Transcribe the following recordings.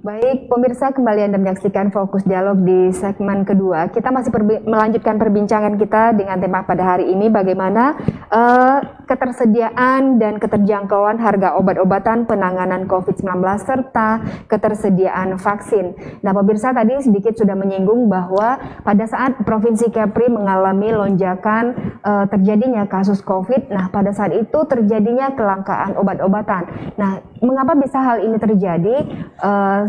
Baik, pemirsa, kembali Anda menyaksikan Fokus Dialog di segmen kedua. Kita masih melanjutkan perbincangan kita dengan tema pada hari ini, bagaimana ketersediaan dan keterjangkauan harga obat-obatan penanganan COVID-19 serta ketersediaan vaksin. Nah, pemirsa tadi sedikit sudah menyinggung bahwa pada saat Provinsi Kepri mengalami lonjakan terjadinya kasus COVID, nah pada saat itu terjadinya kelangkaan obat-obatan. Nah, mengapa bisa hal ini terjadi?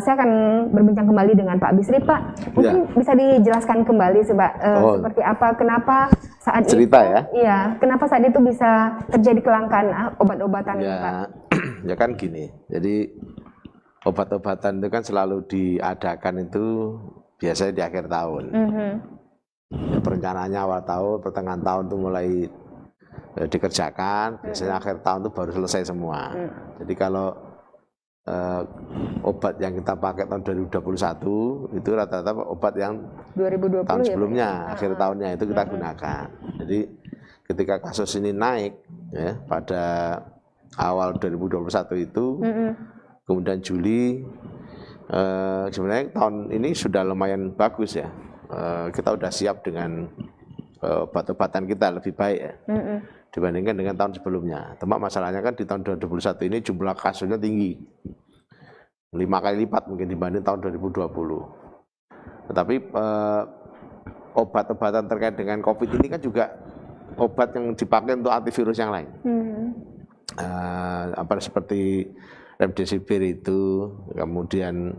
Saya akan berbincang kembali dengan Pak Bisri. Pak, mungkin bisa dijelaskan kembali seperti apa, kenapa saat cerita itu, kenapa saat itu bisa terjadi kelangkaan obat-obatan ini, Pak? Ya kan gini, jadi obat-obatan itu kan selalu diadakan itu biasanya di akhir tahun. Ya, perencanaannya awal tahun, pertengahan tahun itu mulai dikerjakan, biasanya akhir tahun itu baru selesai semua. Jadi kalau obat yang kita pakai tahun 2021 itu rata-rata obat yang 2020 tahun sebelumnya, akhir tahunnya itu kita gunakan. Jadi ketika kasus ini naik ya pada awal 2021 itu, kemudian Juli, sebenarnya tahun ini sudah lumayan bagus ya. Kita udah siap dengan obat-obatan kita lebih baik ya, dibandingkan dengan tahun sebelumnya. Cuma masalahnya kan di tahun 2021 ini jumlah kasusnya tinggi, 5 kali lipat mungkin dibanding tahun 2020. Tetapi obat-obatan terkait dengan COVID ini kan juga obat yang dipakai untuk antivirus yang lain. Seperti remdesivir itu, kemudian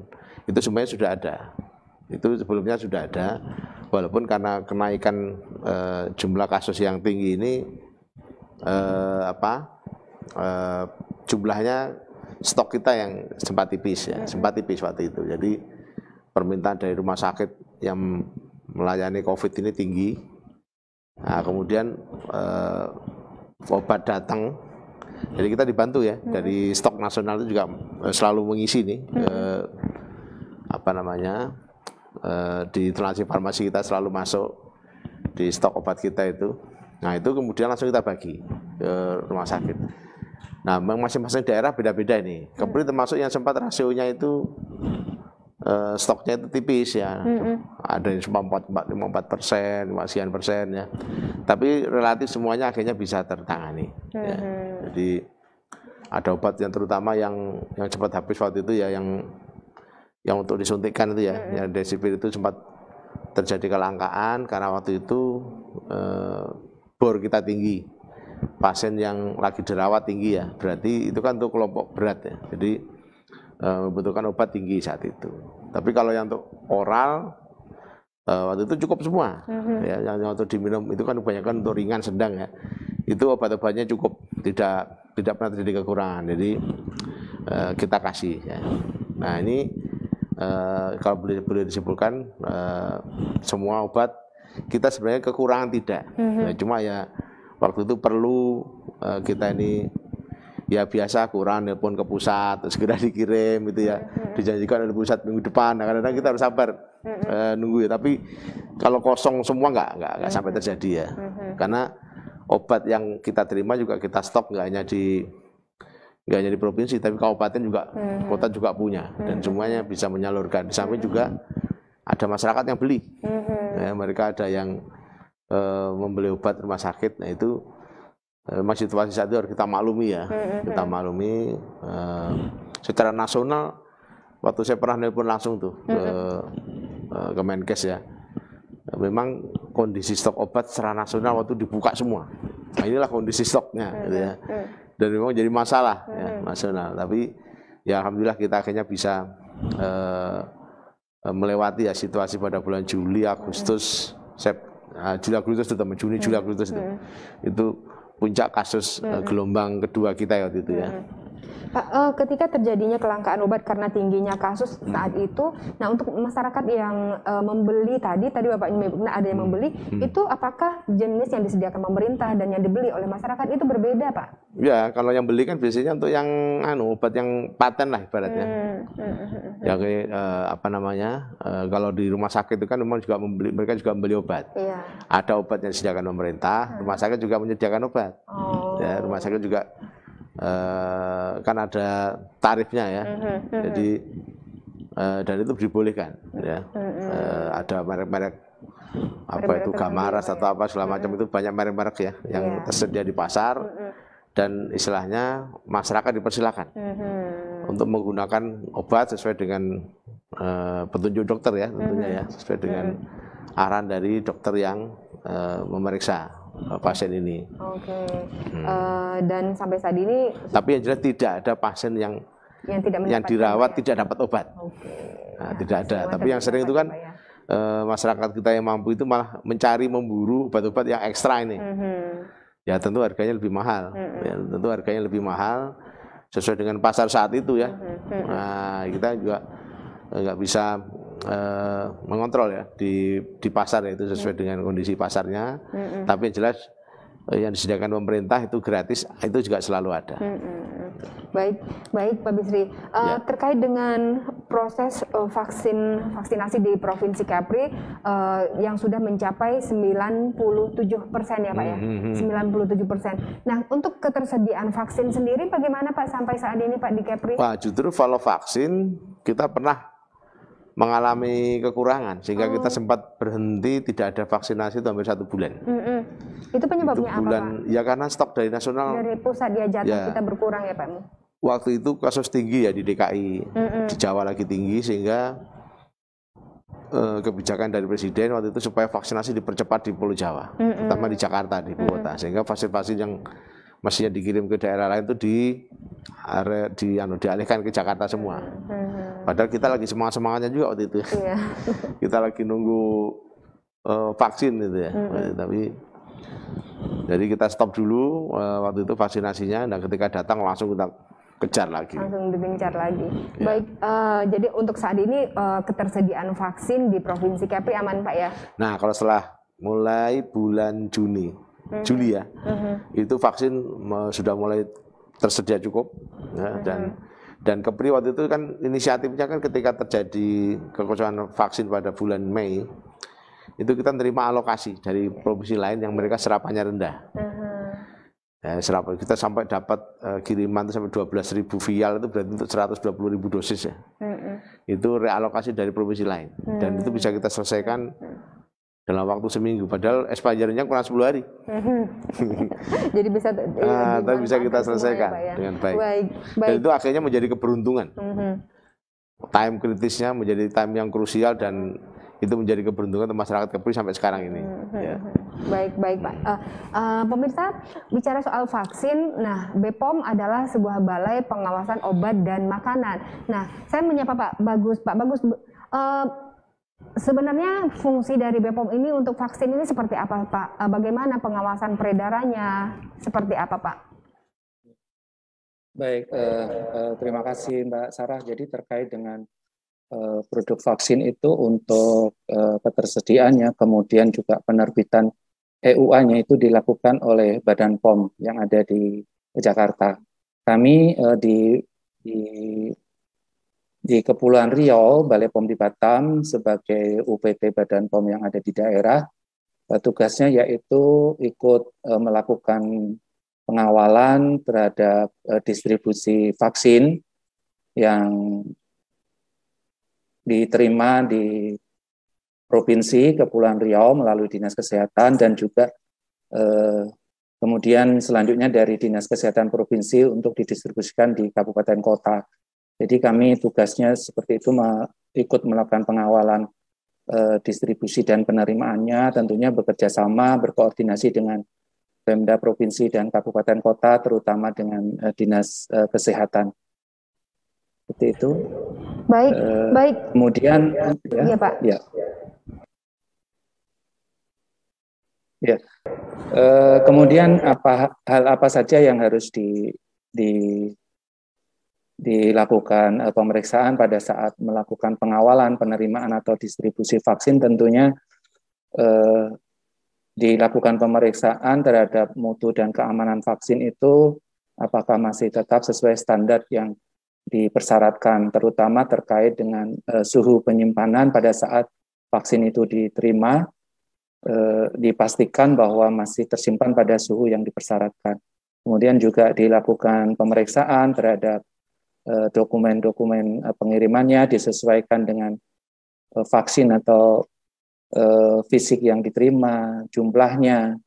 itu semuanya sudah ada. Itu sebelumnya sudah ada, walaupun karena kenaikan jumlah kasus yang tinggi ini, jumlahnya stok kita yang sempat tipis ya, sempat tipis waktu itu. Jadi permintaan dari rumah sakit yang melayani COVID ini tinggi. Nah, kemudian obat datang, jadi kita dibantu ya dari stok nasional itu juga selalu mengisi nih, di transaksi farmasi kita selalu masuk di stok obat kita itu. Nah itu kemudian langsung kita bagi ke rumah sakit. Nah masing-masing daerah beda-beda ini. Kepri termasuk yang sempat rasionya itu stoknya itu tipis ya. Ada yang cuma 54%, 5% ya. Tapi relatif semuanya akhirnya bisa tertangani. Ya. Jadi ada obat yang terutama yang cepat habis waktu itu ya, yang untuk disuntikkan itu ya, yang remdesivir itu sempat terjadi kelangkaan karena waktu itu bor kita tinggi, pasien yang lagi dirawat tinggi ya, berarti itu kan untuk kelompok berat ya, jadi membutuhkan obat tinggi saat itu. Tapi kalau yang untuk oral waktu itu cukup semua, ya, yang untuk diminum itu kan kebanyakan untuk ringan sedang ya, itu obat-obatnya cukup, tidak pernah terjadi kekurangan, jadi kita kasih ya. Nah ini kalau boleh disimpulkan, semua obat kita sebenarnya kekurangan tidak, ya, cuma ya waktu itu perlu kita ini ya biasa kurang, nelpon ke pusat segera dikirim gitu ya, dijanjikan oleh pusat minggu depan. Nah, kadang-kadang kita harus sabar nunggu ya, tapi kalau kosong semua nggak sampai terjadi ya, karena obat yang kita terima juga kita stok nggak hanya di provinsi, tapi kabupaten juga, kota juga punya, dan semuanya bisa menyalurkan. Di samping juga ada masyarakat yang beli, ya, mereka ada yang membeli obat rumah sakit. Nah itu masih situasi saat itu harus kita maklumi ya, kita maklumi. Secara nasional, waktu saya pernah nelpon langsung tuh ke Menkes ya, memang kondisi stok obat secara nasional waktu dibuka semua. Nah inilah kondisi stoknya gitu ya. Dan memang jadi masalah ya, nasional. Tapi ya alhamdulillah kita akhirnya bisa melewati ya situasi pada bulan Juli, Agustus, Juli Agustus itu puncak kasus gelombang kedua kita waktu itu ya. Pak, ketika terjadinya kelangkaan obat karena tingginya kasus saat itu, nah untuk masyarakat yang membeli tadi Bapak menyebutkan ada yang membeli, itu apakah jenis yang disediakan pemerintah dan yang dibeli oleh masyarakat itu berbeda, Pak? Ya, kalau yang beli kan biasanya untuk yang obat yang paten lah ibaratnya. Yang kalau di rumah sakit itu kan memang juga mereka juga membeli obat. Iya. Ada obat yang disediakan pemerintah, rumah sakit juga menyediakan obat. Ya, rumah sakit juga kan ada tarifnya ya, jadi dan itu dibolehkan ya. Ada merek-merek apa itu Gamaras atau apa segala macam, itu banyak merek-merek ya yang tersedia di pasar, dan istilahnya masyarakat dipersilakan untuk menggunakan obat sesuai dengan petunjuk dokter ya tentunya ya, sesuai dengan arahan dari dokter yang memeriksa pasien ini. Dan sampai saat ini, tapi yang jelas tidak ada pasien yang dirawat tidak dapat obat. Nah, tidak ada. Tapi yang sering itu kan masyarakat kita yang mampu itu malah mencari, memburu obat-obat yang ekstra ini. Ya tentu harganya lebih mahal. Ya, tentu harganya lebih mahal sesuai dengan pasar saat itu ya. Nah, kita juga nggak bisa mengontrol ya di pasar ya, itu sesuai dengan kondisi pasarnya. Tapi yang jelas yang disediakan pemerintah itu gratis, itu juga selalu ada. Baik Pak Bisri. Terkait dengan proses vaksinasi di Provinsi Kepri yang sudah mencapai 97% ya Pak ya, 97%. Nah, untuk ketersediaan vaksin sendiri bagaimana Pak sampai saat ini Pak di Kepri? Pak, justru kalau vaksin kita pernah mengalami kekurangan sehingga kita sempat berhenti, tidak ada vaksinasi itu hampir 1 bulan. Itu penyebabnya apa Pak? Ya karena stok dari nasional, dari pusat ya jatah kita berkurang ya Pak. Waktu itu kasus tinggi ya di DKI, di Jawa lagi tinggi, sehingga kebijakan dari Presiden waktu itu supaya vaksinasi dipercepat di Pulau Jawa, terutama di Jakarta, di ibu kota, sehingga vaksin-vaksin yang mestinya dikirim ke daerah lain itu dialihkan ke Jakarta semua. Padahal kita lagi semangatnya juga waktu itu. Kita lagi nunggu vaksin gitu ya. Tapi jadi kita stop dulu waktu itu vaksinasinya, dan ketika datang langsung kita kejar lagi. Langsung digencar lagi. Baik, jadi untuk saat ini ketersediaan vaksin di Provinsi Kepri aman Pak ya? Nah, kalau setelah mulai bulan Juli ya, itu vaksin sudah mulai tersedia cukup ya, dan Kepri waktu itu kan inisiatifnya kan ketika terjadi kekosongan vaksin pada bulan Mei, itu kita menerima alokasi dari provinsi lain yang mereka serapannya rendah. Kita sampai dapat kiriman sampai 12.000 vial, itu berarti untuk 120.000 dosis ya. Itu realokasi dari provinsi lain, dan itu bisa kita selesaikan dalam waktu seminggu, padahal expirednya kurang 10 hari. Jadi bisa kita selesaikan ya, dengan baik. Dan itu akhirnya menjadi keberuntungan. Time kritisnya menjadi time yang krusial, dan itu menjadi keberuntungan untuk masyarakat Kepri sampai sekarang ini. Baik Pak. Pemirsa, bicara soal vaksin, nah BPOM adalah sebuah balai pengawasan obat dan makanan. Nah, saya menyapa Pak Bagus. Sebenarnya fungsi dari BPOM ini untuk vaksin ini seperti apa Pak? Bagaimana pengawasan peredarannya? Seperti apa Pak? Baik, terima kasih Mbak Sarah. Jadi terkait dengan produk vaksin itu untuk ketersediaannya, kemudian juga penerbitan EUA-nya itu dilakukan oleh Badan POM yang ada di Jakarta. Kami di Kepulauan Riau, Balai POM di Batam sebagai UPT Badan POM yang ada di daerah, tugasnya yaitu ikut melakukan pengawalan terhadap distribusi vaksin yang diterima di Provinsi Kepulauan Riau melalui Dinas Kesehatan, dan juga kemudian selanjutnya dari Dinas Kesehatan Provinsi untuk didistribusikan di kabupaten kota. Jadi kami tugasnya seperti itu, ikut melakukan pengawalan distribusi dan penerimaannya, tentunya bekerja sama, berkoordinasi dengan Pemda Provinsi dan Kabupaten Kota, terutama dengan Dinas Kesehatan. Seperti itu. Baik. Kemudian, ya Pak. Ya. Kemudian hal apa saja yang harus dilakukan pemeriksaan pada saat melakukan pengawalan, penerimaan atau distribusi vaksin? Tentunya dilakukan pemeriksaan terhadap mutu dan keamanan vaksin itu apakah masih tetap sesuai standar yang dipersyaratkan, terutama terkait dengan suhu penyimpanan pada saat vaksin itu diterima, dipastikan bahwa masih tersimpan pada suhu yang dipersyaratkan. Kemudian juga dilakukan pemeriksaan terhadap dokumen-dokumen pengirimannya disesuaikan dengan vaksin atau fisik yang diterima, jumlahnya,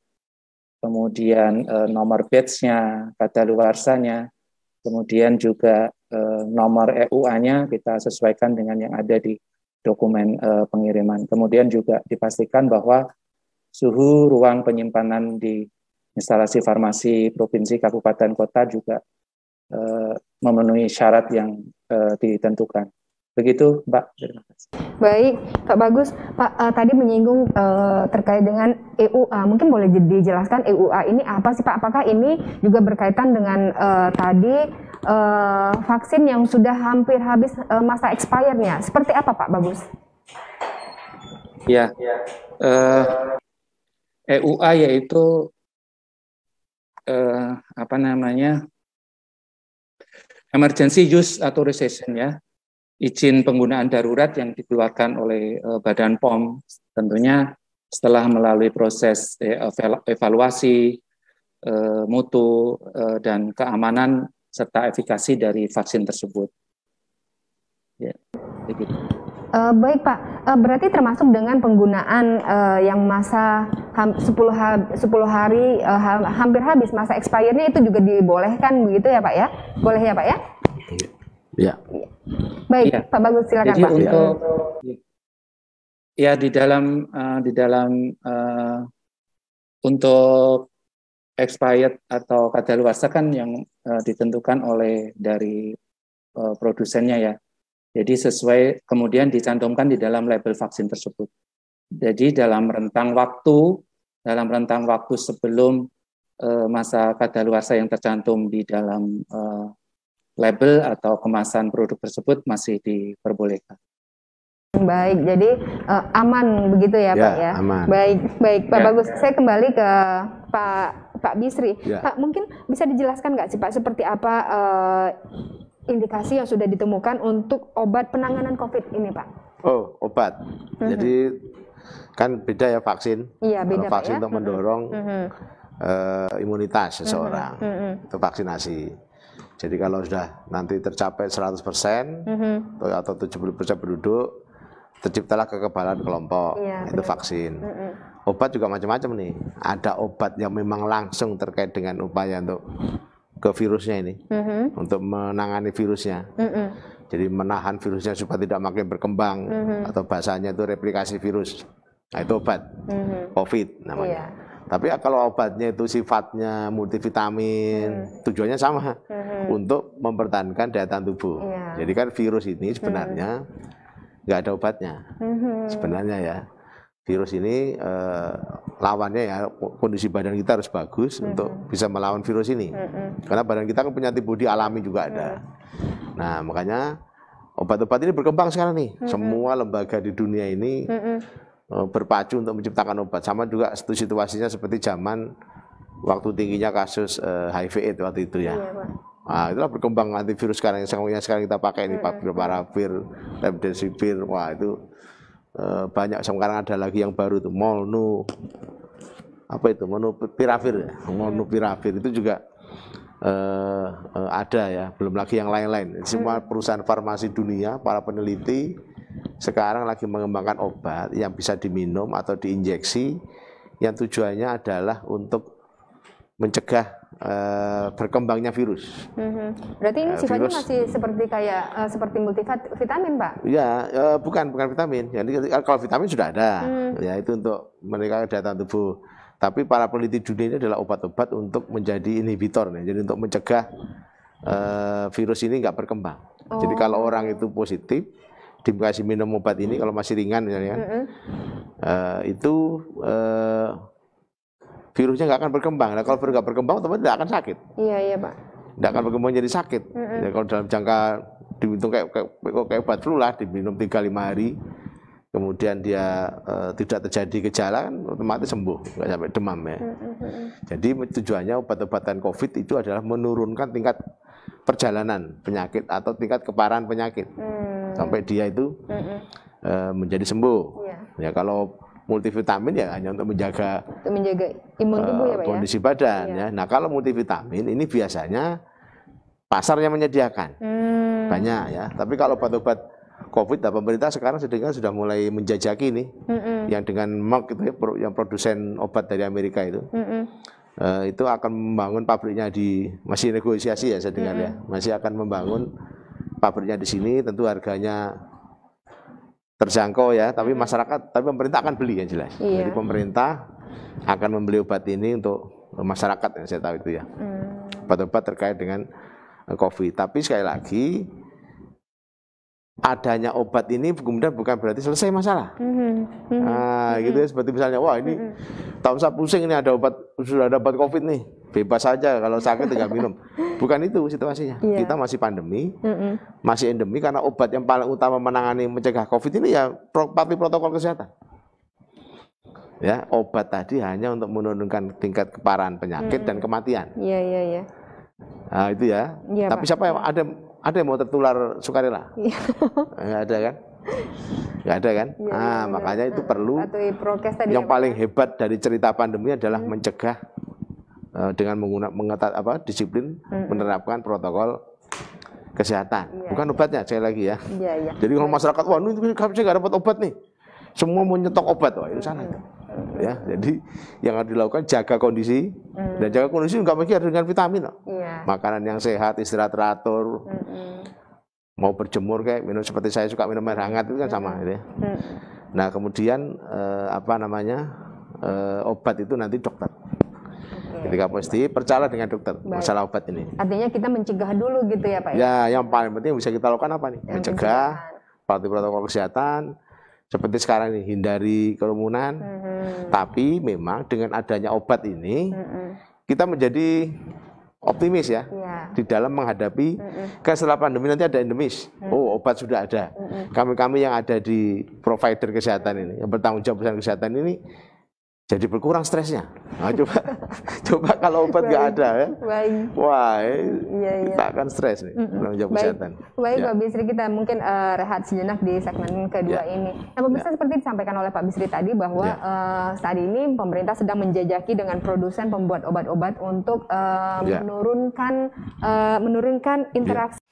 kemudian nomor batch-nya, kadaluarsanya, kemudian juga nomor EUA-nya kita sesuaikan dengan yang ada di dokumen pengiriman. Kemudian juga dipastikan bahwa suhu ruang penyimpanan di instalasi farmasi provinsi, kabupaten, kota juga memenuhi syarat yang ditentukan. Begitu, Mbak. Terima kasih. Baik, Pak Bagus. Pak tadi menyinggung terkait dengan EUA. Mungkin boleh dijelaskan EUA ini apa sih, Pak? Apakah ini juga berkaitan dengan tadi vaksin yang sudah hampir habis masa expirednya? Seperti apa, Pak Bagus? Ya, EUA yaitu Emergency Use Authorization, ya, izin penggunaan darurat yang dikeluarkan oleh Badan POM, tentunya setelah melalui proses evaluasi mutu dan keamanan serta efikasi dari vaksin tersebut. Ya, begitu. Baik Pak, berarti termasuk dengan penggunaan yang masa 10 hari hampir habis masa expirednya itu juga dibolehkan begitu ya Pak ya? Boleh ya Pak ya? Ya. Baik, ya. Pak Bagus silakan Jadi Pak. Untuk ya di dalam untuk expired atau kadaluarsa kan yang ditentukan oleh dari produsennya ya. Jadi sesuai kemudian dicantumkan di dalam label vaksin tersebut. Jadi dalam rentang waktu sebelum masa kadaluarsa yang tercantum di dalam label atau kemasan produk tersebut masih diperbolehkan. Baik, jadi aman begitu ya Pak ya? Aman. Baik Pak Bagus. Saya kembali ke Pak Bisri. Ya. Pak, mungkin bisa dijelaskan nggak sih Pak seperti apa indikasi yang sudah ditemukan untuk obat penanganan COVID ini, Pak? Oh, obat. Jadi kan beda ya vaksin. Iya, beda vaksin Pak, ya? untuk mendorong imunitas seseorang. Itu vaksinasi. Jadi kalau sudah nanti tercapai 100% atau 70% penduduk, terciptalah kekebalan kelompok. Iya, itu vaksin. Obat juga macam-macam nih. Ada obat yang memang langsung terkait dengan upaya untuk ke virusnya ini, untuk menangani virusnya. Jadi menahan virusnya supaya tidak makin berkembang, atau bahasanya itu replikasi virus. Nah itu obat, COVID namanya. Tapi kalau obatnya itu sifatnya multivitamin, tujuannya sama, untuk mempertahankan daya tahan tubuh. Jadi kan virus ini sebenarnya nggak ada obatnya, sebenarnya ya. Virus ini lawannya ya kondisi badan kita harus bagus untuk bisa melawan virus ini. Karena badan kita kan punya antibodi alami juga ada. Nah makanya obat-obat ini berkembang sekarang nih. Semua lembaga di dunia ini berpacu untuk menciptakan obat. Sama juga situasinya seperti zaman waktu tingginya kasus HIV/AIDS waktu itu ya. Nah itulah berkembang antivirus sekarang yang sekarang kita pakai ini, Favipiravir, Remdesivir. Wah itu banyak. Sekarang ada lagi yang baru tuh Molnupiravir ya. Molnupiravir itu juga ada ya, belum lagi yang lain-lain. Semua perusahaan farmasi dunia, para peneliti sekarang lagi mengembangkan obat yang bisa diminum atau diinjeksi yang tujuannya adalah untuk mencegah berkembangnya virus. Berarti ini sifatnya masih seperti kayak seperti multivitamin, Pak? Ya, bukan vitamin. Jadi kalau vitamin sudah ada, ya itu untuk meningkatkan daya tahan tubuh. Tapi para peneliti dunia ini adalah obat-obat untuk menjadi inhibitor, nih. Jadi untuk mencegah virus ini nggak berkembang. Jadi kalau orang itu positif, dikasih minum obat ini, kalau masih ringan misalnya, itu virusnya nggak akan berkembang. Nah, kalau virus nggak berkembang, otomatis tidak akan sakit. Iya Pak. Tidak akan berkembang jadi sakit. Ya, kalau dalam jangka dihitung kayak obat flu lah, diminum 3-5 hari, kemudian dia tidak terjadi gejala, kan otomatis sembuh, nggak sampai demam ya. Jadi tujuannya obat-obatan COVID itu adalah menurunkan tingkat perjalanan penyakit atau tingkat keparahan penyakit sampai dia itu menjadi sembuh. Ya kalau multivitamin ya hanya untuk menjaga imun tubuh ya Pak kondisi badan ya. Nah kalau multivitamin ini biasanya pasarnya menyediakan. banyak ya. Tapi kalau obat-obat COVID, pemerintah sekarang sudah mulai menjajaki nih, yang dengan Merck itu ya, yang produsen obat dari Amerika itu. Itu akan membangun pabriknya masih negosiasi ya saya dengar ya, masih akan membangun pabriknya di sini, tentu harganya terjangkau ya, tapi tapi pemerintah akan beli yang jelas. Jadi pemerintah akan membeli obat ini untuk masyarakat yang saya tahu itu ya, obat-obat terkait dengan COVID. Tapi sekali lagi, adanya obat ini kemudian bukan berarti selesai masalah. Nah, gitu ya, seperti misalnya, wah ini tak usah pusing, ini sudah ada obat COVID nih, bebas saja kalau sakit tinggal minum. Bukan itu situasinya. Kita masih pandemi, masih endemi, karena obat yang paling utama menangani mencegah COVID ini ya patuhi protokol kesehatan. Ya, obat tadi hanya untuk menurunkan tingkat keparahan penyakit dan kematian. Iya. Nah, itu ya. Tapi Pak, siapa yang ada yang mau tertular sukarela? Nggak ada kan? Nggak ada kan? Makanya itu perlu. Yang paling hebat dari cerita pandemi adalah mencegah dengan menggunakan disiplin, menerapkan protokol kesehatan. Bukan obatnya, sekali lagi ya. Jadi kalau masyarakat, wah ini nggak dapat obat nih, semua mau nyetok obat, wah itu salah. Ya, jadi yang harus dilakukan jaga kondisi, dan jaga kondisi nggak mungkin harus dengan vitamin, makanan yang sehat, istirahat teratur, mau berjemur kayak minum, seperti saya suka minum air hangat itu kan sama, gitu ya. Nah kemudian obat itu nanti dokter. Ketika positif, percaya dengan dokter masalah obat ini. Artinya kita mencegah dulu gitu ya Pak? Ya, yang paling penting bisa kita lakukan apa nih? Mencegah, patuhi protokol kesehatan. Seperti sekarang ini, hindari kerumunan. Tapi memang dengan adanya obat ini, kita menjadi optimis ya, di dalam menghadapi setelah pandemi nanti ada endemis. Oh, obat sudah ada. Kami yang ada di provider kesehatan ini, yang bertanggung jawab perusahaan kesehatan ini, jadi berkurang stresnya. Nah, coba kalau obat nggak ada ya, wah kita akan stres nih, penanggung jawab kesehatan. Baik Pak Bisri, kita mungkin rehat sejenak di segmen kedua ini. Nah pemirsa, seperti disampaikan oleh Pak Bisri tadi bahwa saat ini pemerintah sedang menjajaki dengan produsen pembuat obat-obat untuk menurunkan interaksi